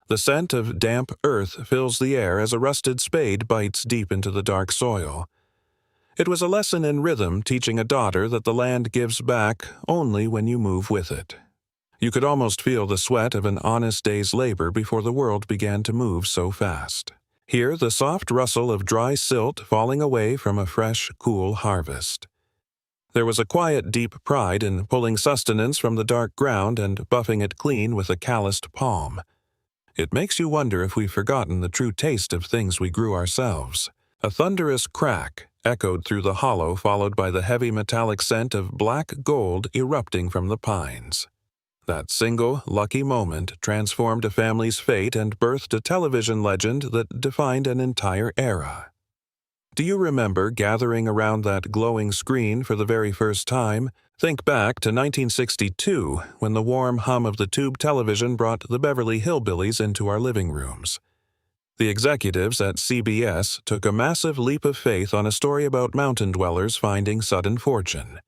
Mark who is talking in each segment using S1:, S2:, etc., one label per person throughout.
S1: The scent of damp earth fills the air as a rusted spade bites deep into the dark soil. It was a lesson in rhythm, teaching a daughter that the land gives back only when you move with it. You could almost feel the sweat of an honest day's labor before the world began to move so fast. Hear the soft rustle of dry silt falling away from a fresh, cool harvest. There was a quiet, deep pride in pulling sustenance from the dark ground and buffing it clean with a calloused palm. It makes you wonder if we've forgotten the true taste of things we grew ourselves. A thunderous crack echoed through the hollow, followed by the heavy metallic scent of black gold erupting from the pines. That single, lucky moment transformed a family's fate and birthed a television legend that defined an entire era. Do you remember gathering around that glowing screen for the very first time? Think back to 1962, when the warm hum of the tube television brought the Beverly Hillbillies into our living rooms. The executives at CBS took a massive leap of faith on a story about mountain dwellers finding sudden fortune.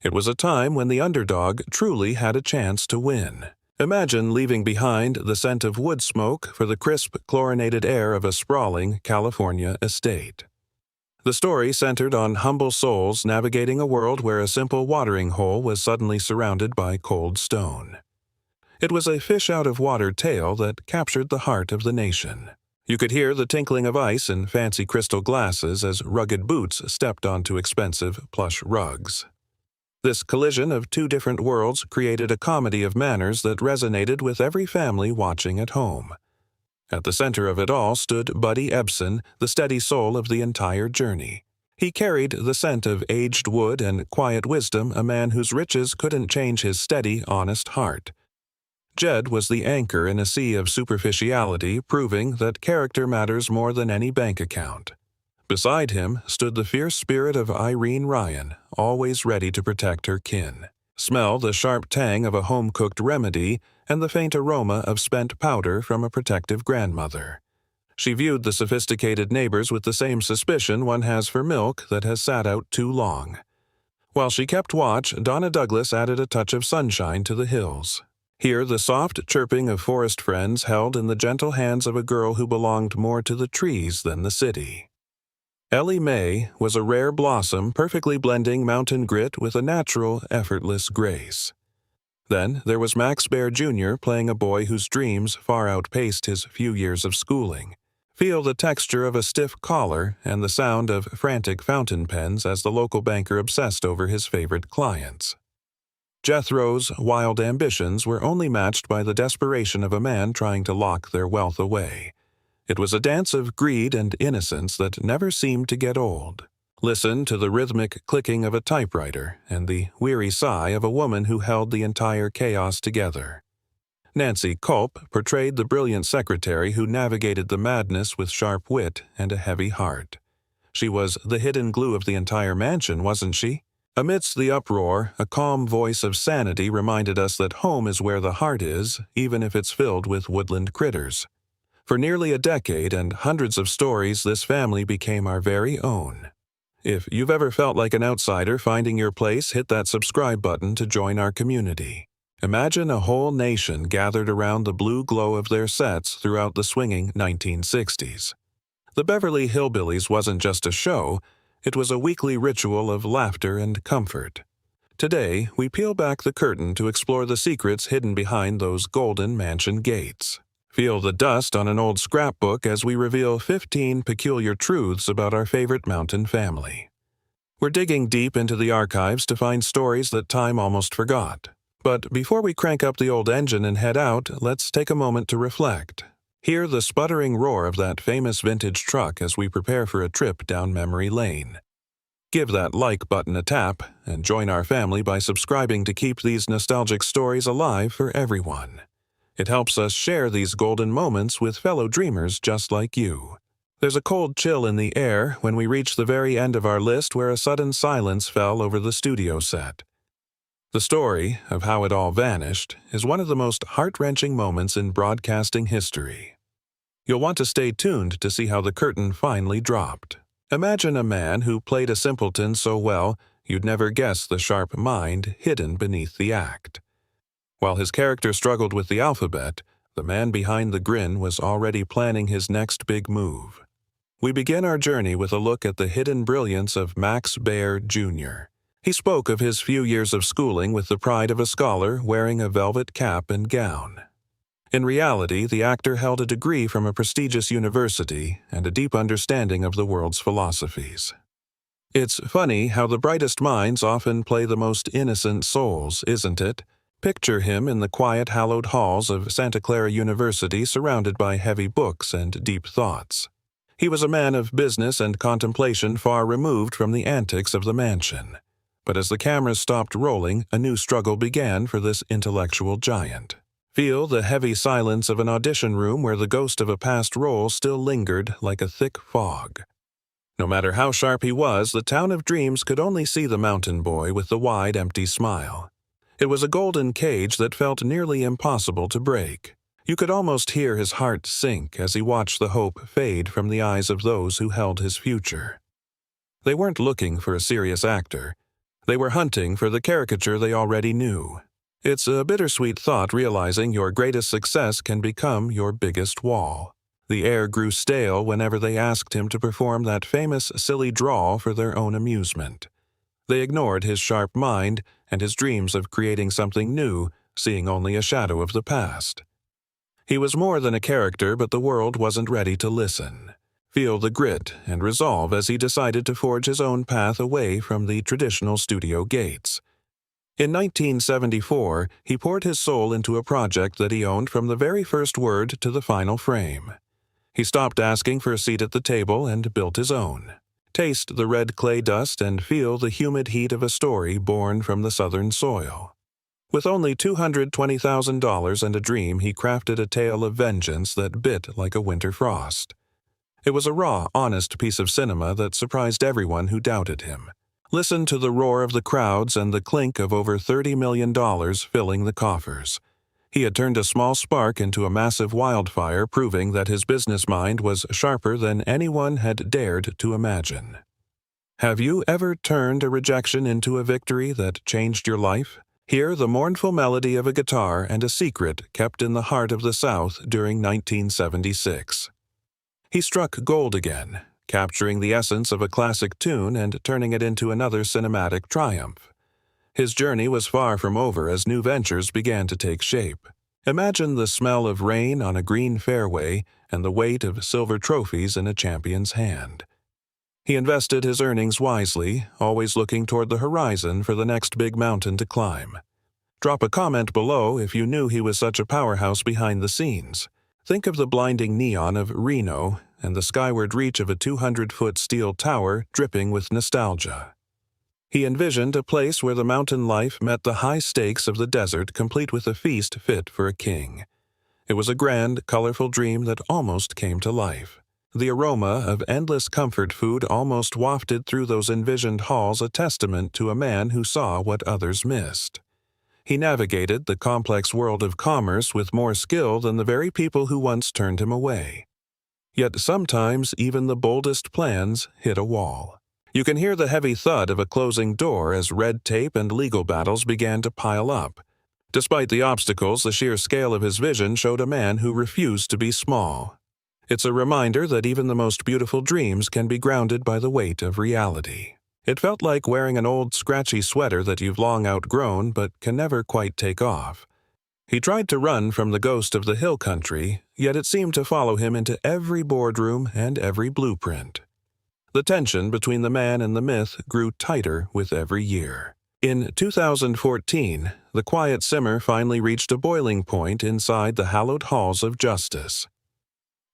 S1: It was a time when the underdog truly had a chance to win. Imagine leaving behind the scent of wood smoke for the crisp, chlorinated air of a sprawling California estate. The story centered on humble souls navigating a world where a simple watering hole was suddenly surrounded by cold stone. It was a fish-out-of-water tale that captured the heart of the nation. You could hear the tinkling of ice in fancy crystal glasses as rugged boots stepped onto expensive plush rugs. This collision of two different worlds created a comedy of manners that resonated with every family watching at home. At the center of it all stood Buddy Ebsen, the steady soul of the entire journey. He carried the scent of aged wood and quiet wisdom, a man whose riches couldn't change his steady, honest heart. Jed was the anchor in a sea of superficiality, proving that character matters more than any bank account. Beside him stood the fierce spirit of Irene Ryan, always ready to protect her kin. Smell the sharp tang of a home-cooked remedy and the faint aroma of spent powder from a protective grandmother. She viewed the sophisticated neighbors with the same suspicion one has for milk that has sat out too long. While she kept watch, Donna Douglas added a touch of sunshine to the hills. Here the soft chirping of forest friends held in the gentle hands of a girl who belonged more to the trees than the city. Ellie Mae was a rare blossom, perfectly blending mountain grit with a natural, effortless grace. Then there was Max Baer Jr. playing a boy whose dreams far outpaced his few years of schooling. Feel the texture of a stiff collar and the sound of frantic fountain pens as the local banker obsessed over his favorite clients. Jethro's wild ambitions were only matched by the desperation of a man trying to lock their wealth away. It was a dance of greed and innocence that never seemed to get old. Listen to the rhythmic clicking of a typewriter and the weary sigh of a woman who held the entire chaos together. Nancy Kulp portrayed the brilliant secretary who navigated the madness with sharp wit and a heavy heart. She was the hidden glue of the entire mansion, wasn't she? Amidst the uproar, a calm voice of sanity reminded us that home is where the heart is, even if it's filled with woodland critters. For nearly a decade and hundreds of stories, this family became our very own. If you've ever felt like an outsider finding your place, hit that subscribe button to join our community. Imagine a whole nation gathered around the blue glow of their sets throughout the swinging 1960s. The Beverly Hillbillies wasn't just a show, it was a weekly ritual of laughter and comfort. Today, we peel back the curtain to explore the secrets hidden behind those golden mansion gates. Feel the dust on an old scrapbook as we reveal 15 peculiar truths about our favorite mountain family. We're digging deep into the archives to find stories that time almost forgot. But before we crank up the old engine and head out, let's take a moment to reflect. Hear the sputtering roar of that famous vintage truck as we prepare for a trip down memory lane. Give that like button a tap and join our family by subscribing to keep these nostalgic stories alive for everyone. It helps us share these golden moments with fellow dreamers just like you. There's a cold chill in the air when we reach the very end of our list where a sudden silence fell over the studio set. The story of how it all vanished is one of the most heart-wrenching moments in broadcasting history. You'll want to stay tuned to see how the curtain finally dropped. Imagine a man who played a simpleton so well you'd never guess the sharp mind hidden beneath the act. While his character struggled with the alphabet, The man behind the grin was already planning his next big move. We begin our journey with a look at the hidden brilliance of Max Baer Jr. He spoke of his few years of schooling with the pride of a scholar wearing a velvet cap and gown. In reality, the actor held a degree from a prestigious university and a deep understanding of the world's philosophies. It's funny how the brightest minds often play the most innocent souls, isn't it? Picture him in the quiet, hallowed halls of Santa Clara University, surrounded by heavy books and deep thoughts. He was a man of business and contemplation, far removed from the antics of the mansion. But as the cameras stopped rolling, a new struggle began for this intellectual giant. Feel the heavy silence of an audition room where the ghost of a past role still lingered like a thick fog. No matter how sharp he was, the town of dreams could only see the mountain boy with the wide, empty smile. It was a golden cage that felt nearly impossible to break. You could almost hear his heart sink as he watched the hope fade from the eyes of those who held his future. They weren't looking for a serious actor. They were hunting for the caricature they already knew. It's a bittersweet thought realizing your greatest success can become your biggest wall. The air grew stale whenever they asked him to perform that famous silly drawl for their own amusement. They ignored his sharp mind and his dreams of creating something new, seeing only a shadow of the past. He was more than a character, but the world wasn't ready to listen. Feel the grit and resolve as he decided to forge his own path away from the traditional studio gates. In 1974, he poured his soul into a project that he owned from the very first word to the final frame. He stopped asking for a seat at the table and built his own. Taste the red clay dust and feel the humid heat of a story born from the southern soil. With only $220,000 and a dream, he crafted a tale of vengeance that bit like a winter frost. It was a raw, honest piece of cinema that surprised everyone who doubted him. Listen to the roar of the crowds and the clink of over $30 million filling the coffers. He had turned a small spark into a massive wildfire, proving that his business mind was sharper than anyone had dared to imagine. Have you ever turned a rejection into a victory that changed your life? Hear the mournful melody of a guitar and a secret kept in the heart of the South during 1976. He struck gold again, capturing the essence of a classic tune and turning it into another cinematic triumph. His journey was far from over as new ventures began to take shape. Imagine the smell of rain on a green fairway and the weight of silver trophies in a champion's hand. He invested his earnings wisely, always looking toward the horizon for the next big mountain to climb. Drop a comment below if you knew he was such a powerhouse behind the scenes. Think of the blinding neon of Reno and the skyward reach of a 200-foot steel tower dripping with nostalgia. He envisioned a place where the mountain life met the high stakes of the desert, complete with a feast fit for a king. It was a grand, colorful dream that almost came to life. The aroma of endless comfort food almost wafted through those envisioned halls, a testament to a man who saw what others missed. He navigated the complex world of commerce with more skill than the very people who once turned him away. Yet sometimes even the boldest plans hit a wall. You can hear the heavy thud of a closing door as red tape and legal battles began to pile up. Despite the obstacles, the sheer scale of his vision showed a man who refused to be small. It's a reminder that even the most beautiful dreams can be grounded by the weight of reality. It felt like wearing an old scratchy sweater that you've long outgrown but can never quite take off. He tried to run from the ghost of the hill country, yet it seemed to follow him into every boardroom and every blueprint. The tension between the man and the myth grew tighter with every year. In 2014, the quiet simmer finally reached a boiling point inside the hallowed halls of justice.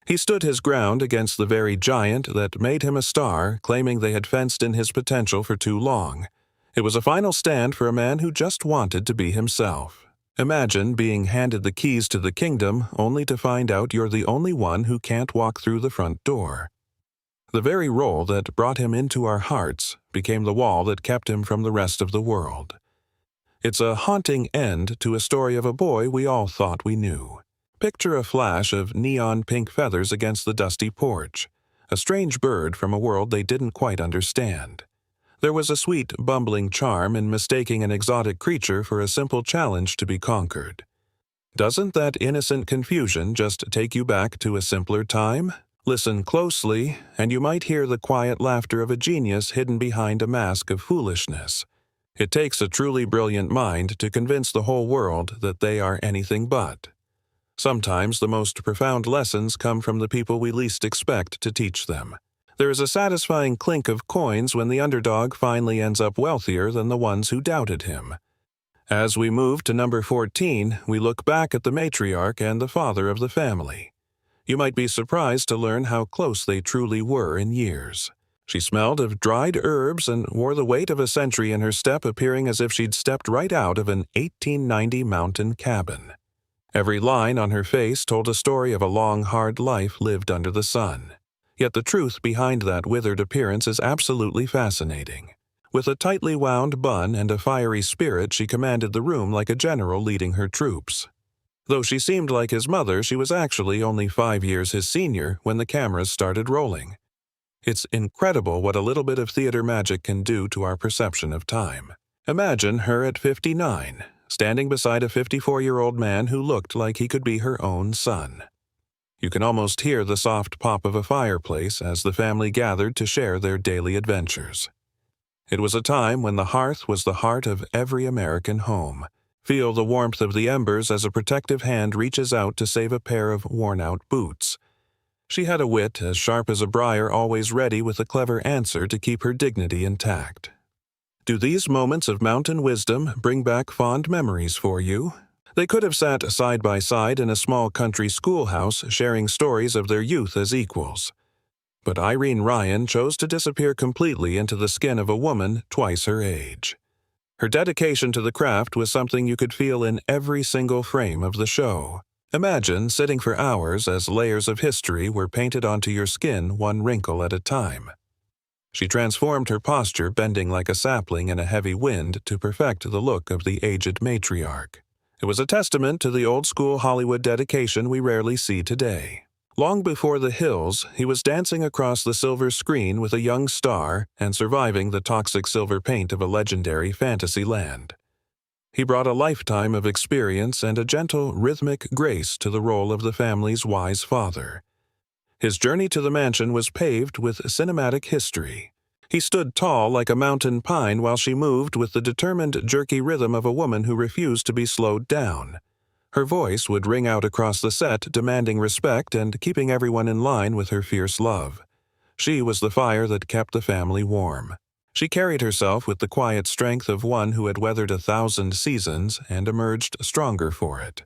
S1: He stood his ground against the very giant that made him a star, claiming they had fenced in his potential for too long. It was a final stand for a man who just wanted to be himself. Imagine being handed the keys to the kingdom only to find out you're the only one who can't walk through the front door. The very role that brought him into our hearts became the wall that kept him from the rest of the world. It's a haunting end to a story of a boy we all thought we knew. Picture a flash of neon pink feathers against the dusty porch, a strange bird from a world they didn't quite understand. There was a sweet, bumbling charm in mistaking an exotic creature for a simple challenge to be conquered. Doesn't that innocent confusion just take you back to a simpler time? Listen closely, and you might hear the quiet laughter of a genius hidden behind a mask of foolishness. It takes a truly brilliant mind to convince the whole world that they are anything but. Sometimes the most profound lessons come from the people we least expect to teach them. There is a satisfying clink of coins when the underdog finally ends up wealthier than the ones who doubted him. As we move to number 14, we look back at the matriarch and the father of the family. You might be surprised to learn how close they truly were in years. She smelled of dried herbs and wore the weight of a century in her step, appearing as if she'd stepped right out of an 1890 mountain cabin. Every line on her face told a story of a long, hard life lived under the sun. Yet the truth behind that withered appearance is absolutely fascinating. With a tightly wound bun and a fiery spirit, she commanded the room like a general leading her troops. Though she seemed like his mother, she was actually only 5 years his senior when the cameras started rolling. It's incredible what a little bit of theater magic can do to our perception of time. Imagine her at 59, standing beside a 54-year-old man who looked like he could be her own son. You can almost hear the soft pop of a fireplace as the family gathered to share their daily adventures. It was a time when the hearth was the heart of every American home. Feel the warmth of the embers as a protective hand reaches out to save a pair of worn-out boots. She had a wit as sharp as a briar, always ready with a clever answer to keep her dignity intact. Do these moments of mountain wisdom bring back fond memories for you? They could have sat side by side in a small country schoolhouse sharing stories of their youth as equals. But Irene Ryan chose to disappear completely into the skin of a woman twice her age. Her dedication to the craft was something you could feel in every single frame of the show. Imagine sitting for hours as layers of history were painted onto your skin, one wrinkle at a time. She transformed her posture, bending like a sapling in a heavy wind to perfect the look of the aged matriarch. It was a testament to the old-school Hollywood dedication we rarely see today. Long before The Hills, he was dancing across the silver screen with a young star and surviving the toxic silver paint of a legendary fantasy land. He brought a lifetime of experience and a gentle, rhythmic grace to the role of the family's wise father. His journey to the mansion was paved with cinematic history. He stood tall like a mountain pine while she moved with the determined, jerky rhythm of a woman who refused to be slowed down. Her voice would ring out across the set, demanding respect and keeping everyone in line with her fierce love. She was the fire that kept the family warm. She carried herself with the quiet strength of one who had weathered 1,000 seasons and emerged stronger for it.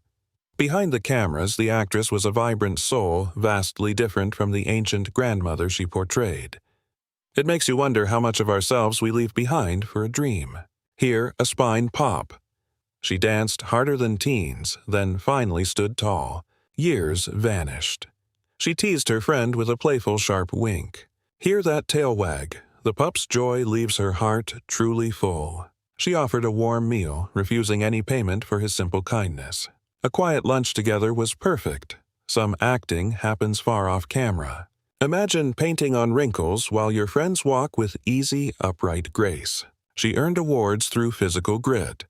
S1: Behind the cameras, the actress was a vibrant soul, vastly different from the ancient grandmother she portrayed. It makes you wonder how much of ourselves we leave behind for a dream. Here, a spine pop. She danced harder than teens, then finally stood tall. Years vanished. She teased her friend with a playful, sharp wink. Hear that tail wag. The pup's joy leaves her heart truly full. She offered a warm meal, refusing any payment for his simple kindness. A quiet lunch together was perfect. Some acting happens far off camera. Imagine painting on wrinkles while your friends walk with easy, upright grace. She earned awards through physical grit.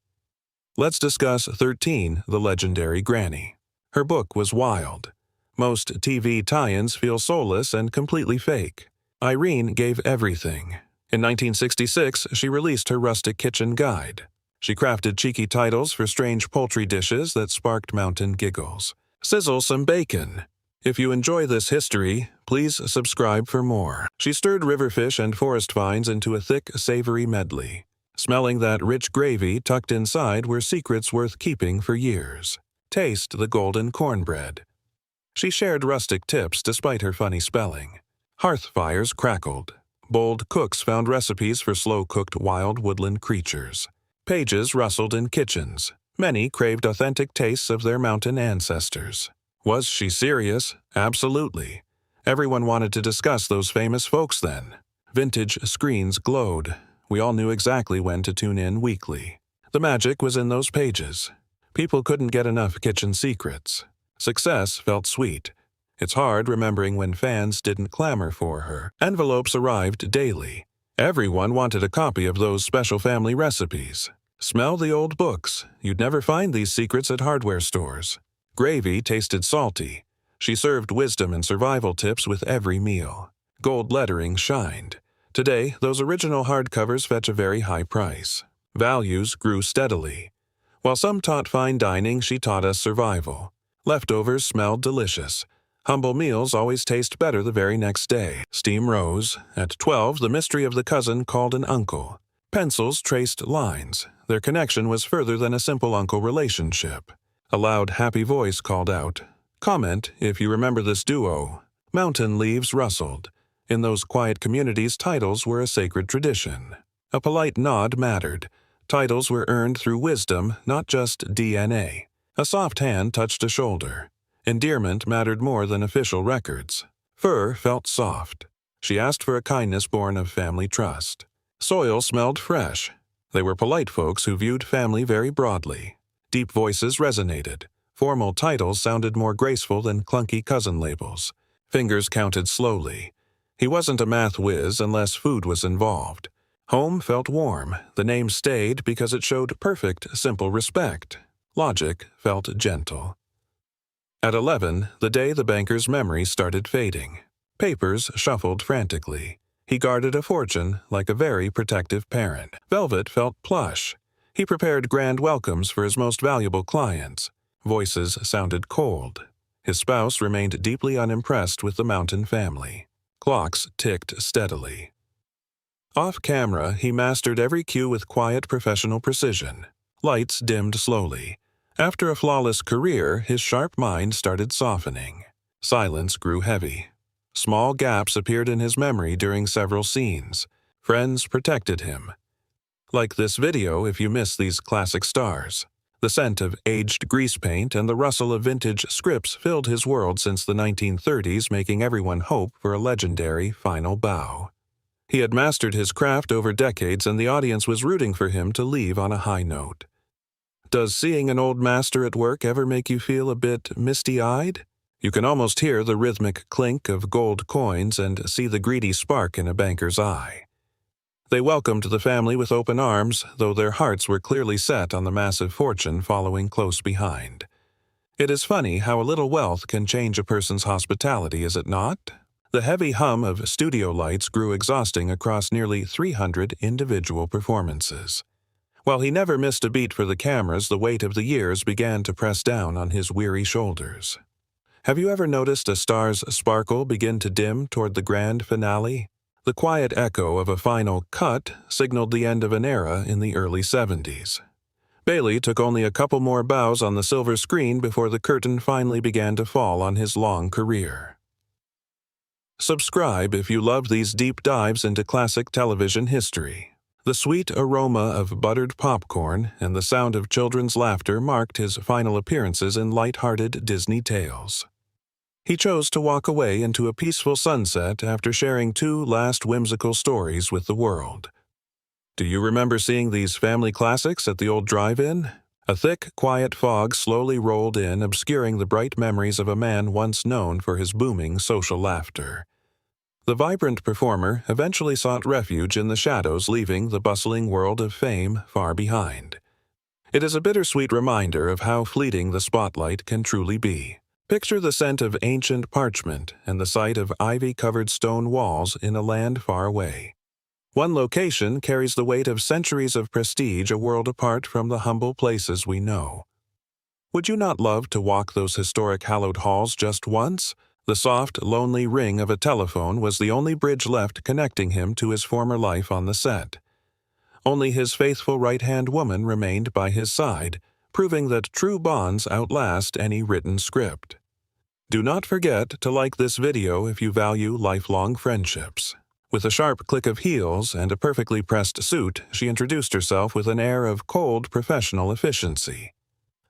S1: Let's discuss 13, the legendary Granny. Her book was wild. Most TV tie-ins feel soulless and completely fake. Irene gave everything. In 1966, she released her rustic kitchen guide. She crafted cheeky titles for strange poultry dishes that sparked mountain giggles. Sizzle some bacon. If you enjoy this history, please subscribe for more. She stirred riverfish and forest vines into a thick, savory medley. Smelling that rich gravy tucked inside were secrets worth keeping for years. Taste the golden cornbread. She shared rustic tips despite her funny spelling. Hearth fires crackled. Bold cooks found recipes for slow-cooked wild woodland creatures. Pages rustled in kitchens. Many craved authentic tastes of their mountain ancestors. Was she serious? Absolutely. Everyone wanted to discuss those famous folks then. Vintage screens glowed. We all knew exactly when to tune in weekly. The magic was in those pages. People couldn't get enough kitchen secrets. Success felt sweet. It's hard remembering when fans didn't clamor for her. Envelopes arrived daily. Everyone wanted a copy of those special family recipes. Smell the old books. You'd never find these secrets at hardware stores. Gravy tasted salty. She served wisdom and survival tips with every meal. Gold lettering shined. Today, those original hardcovers fetch a very high price. Values grew steadily. While some taught fine dining, she taught us survival. Leftovers smelled delicious. Humble meals always taste better the very next day. Steam rose. At 12, the mystery of the cousin called an uncle. Pencils traced lines. Their connection was further than a simple uncle relationship. A loud, happy voice called out, "Comment if you remember this duo." Mountain leaves rustled. In those quiet communities, titles were a sacred tradition. A polite nod mattered. Titles were earned through wisdom, not just DNA. A soft hand touched a shoulder. Endearment mattered more than official records. Fur felt soft. She asked for a kindness born of family trust. Soil smelled fresh. They were polite folks who viewed family very broadly. Deep voices resonated. Formal titles sounded more graceful than clunky cousin labels. Fingers counted slowly. He wasn't a math whiz unless food was involved. Home felt warm. The name stayed because it showed perfect, simple respect. Logic felt gentle. At 11, the day the banker's memory started fading. Papers shuffled frantically. He guarded a fortune like a very protective parent. Velvet felt plush. He prepared grand welcomes for his most valuable clients. Voices sounded cold. His spouse remained deeply unimpressed with the Mountain family. Clocks ticked steadily. Off camera, he mastered every cue with quiet professional precision. Lights dimmed slowly. After a flawless career, his sharp mind started softening. Silence grew heavy. Small gaps appeared in his memory during several scenes. Friends protected him. Like this video if you miss these classic stars. The scent of aged grease paint and the rustle of vintage scripts filled his world since the 1930s, making everyone hope for a legendary final bow. He had mastered his craft over decades, and the audience was rooting for him to leave on a high note. Does seeing an old master at work ever make you feel a bit misty-eyed? You can almost hear the rhythmic clink of gold coins and see the greedy spark in a banker's eye. They welcomed the family with open arms, though their hearts were clearly set on the massive fortune following close behind. It is funny how a little wealth can change a person's hospitality, is it not? The heavy hum of studio lights grew exhausting across nearly 300 individual performances. While he never missed a beat for the cameras, the weight of the years began to press down on his weary shoulders. Have you ever noticed a star's sparkle begin to dim toward the grand finale? The quiet echo of a final cut signaled the end of an era in the early 70s. Bailey took only a couple more bows on the silver screen before the curtain finally began to fall on his long career. Subscribe if you love these deep dives into classic television history. The sweet aroma of buttered popcorn and the sound of children's laughter marked his final appearances in light-hearted Disney tales. He chose to walk away into a peaceful sunset after sharing 2 last whimsical stories with the world. Do you remember seeing these family classics at the old drive-in? A thick, quiet fog slowly rolled in, obscuring the bright memories of a man once known for his booming social laughter. The vibrant performer eventually sought refuge in the shadows, leaving the bustling world of fame far behind. It is a bittersweet reminder of how fleeting the spotlight can truly be. Picture the scent of ancient parchment and the sight of ivy-covered stone walls in a land far away. One location carries the weight of centuries of prestige, a world apart from the humble places we know. Would you not love to walk those historic hallowed halls just once? The soft, lonely ring of a telephone was the only bridge left connecting him to his former life on the set. Only his faithful right-hand woman remained by his side, proving that true bonds outlast any written script. Do not forget to like this video if you value lifelong friendships. With a sharp click of heels and a perfectly pressed suit, she introduced herself with an air of cold professional efficiency.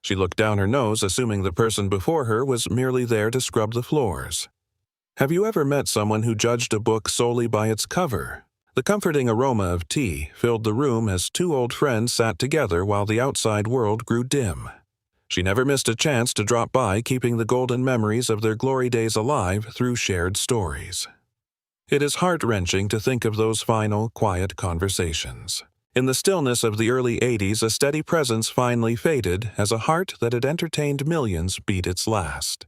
S1: She looked down her nose, assuming the person before her was merely there to scrub the floors. Have you ever met someone who judged a book solely by its cover? The comforting aroma of tea filled the room as 2 old friends sat together while the outside world grew dim. She never missed a chance to drop by, keeping the golden memories of their glory days alive through shared stories. It is heart-wrenching to think of those final, quiet conversations. In the stillness of the early 80s, a steady presence finally faded as a heart that had entertained millions beat its last.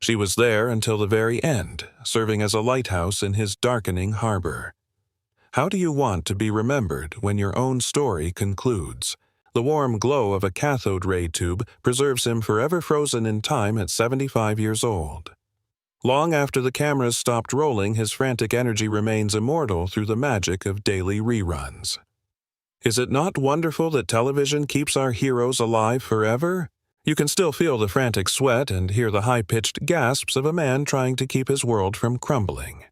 S1: She was there until the very end, serving as a lighthouse in his darkening harbor. How do you want to be remembered when your own story concludes? The warm glow of a cathode ray tube preserves him forever frozen in time at 75 years old. Long after the cameras stopped rolling, his frantic energy remains immortal through the magic of daily reruns. Is it not wonderful that television keeps our heroes alive forever? You can still feel the frantic sweat and hear the high-pitched gasps of a man trying to keep his world from crumbling.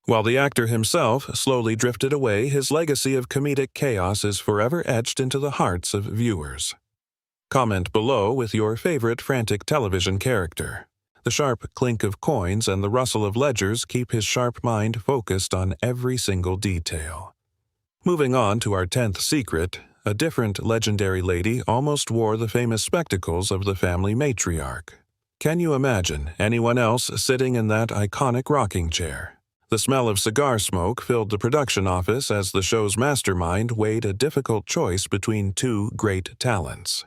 S1: While the actor himself slowly drifted away, his legacy of comedic chaos is forever etched into the hearts of viewers. Comment below with your favorite frantic television character. The sharp clink of coins and the rustle of ledgers keep his sharp mind focused on every single detail. Moving on to our 10th secret, a different legendary lady almost wore the famous spectacles of the family matriarch. Can you imagine anyone else sitting in that iconic rocking chair? The smell of cigar smoke filled the production office as the show's mastermind weighed a difficult choice between two great talents.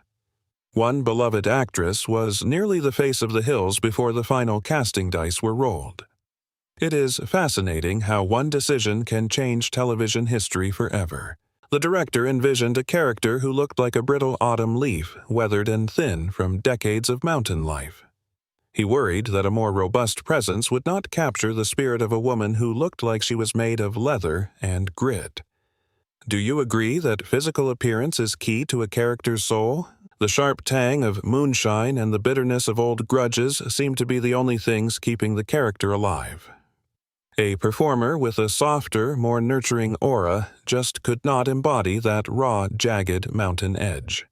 S1: One beloved actress was nearly the face of the Hills before the final casting dice were rolled. It is fascinating how one decision can change television history forever. The director envisioned a character who looked like a brittle autumn leaf, weathered and thin from decades of mountain life. He worried that a more robust presence would not capture the spirit of a woman who looked like she was made of leather and grit. Do you agree that physical appearance is key to a character's soul? The sharp tang of moonshine and the bitterness of old grudges seem to be the only things keeping the character alive. A performer with a softer, more nurturing aura just could not embody that raw, jagged mountain edge.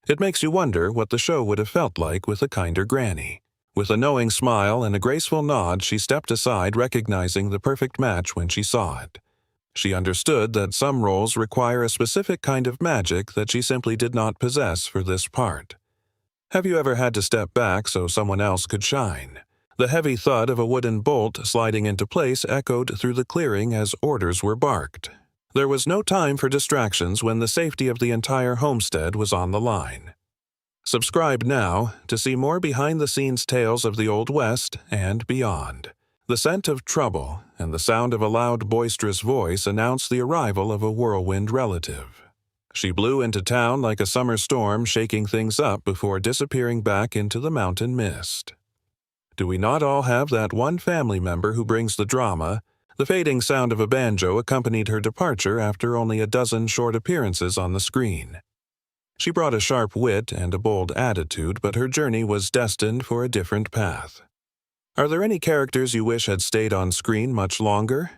S1: It makes you wonder what the show would have felt like with a kinder granny. With a knowing smile and a graceful nod, she stepped aside, recognizing the perfect match when she saw it. She understood that some roles require a specific kind of magic that she simply did not possess for this part. Have you ever had to step back so someone else could shine? The heavy thud of a wooden bolt sliding into place echoed through the clearing as orders were barked. There was no time for distractions when the safety of the entire homestead was on the line. Subscribe now to see more behind-the-scenes tales of the Old West and beyond. The scent of trouble and the sound of a loud, boisterous voice announced the arrival of a whirlwind relative. She blew into town like a summer storm, shaking things up before disappearing back into the mountain mist. Do we not all have that one family member who brings the drama? The fading sound of a banjo accompanied her departure after only a dozen short appearances on the screen. She brought a sharp wit and a bold attitude, but her journey was destined for a different path. Are there any characters you wish had stayed on screen much longer?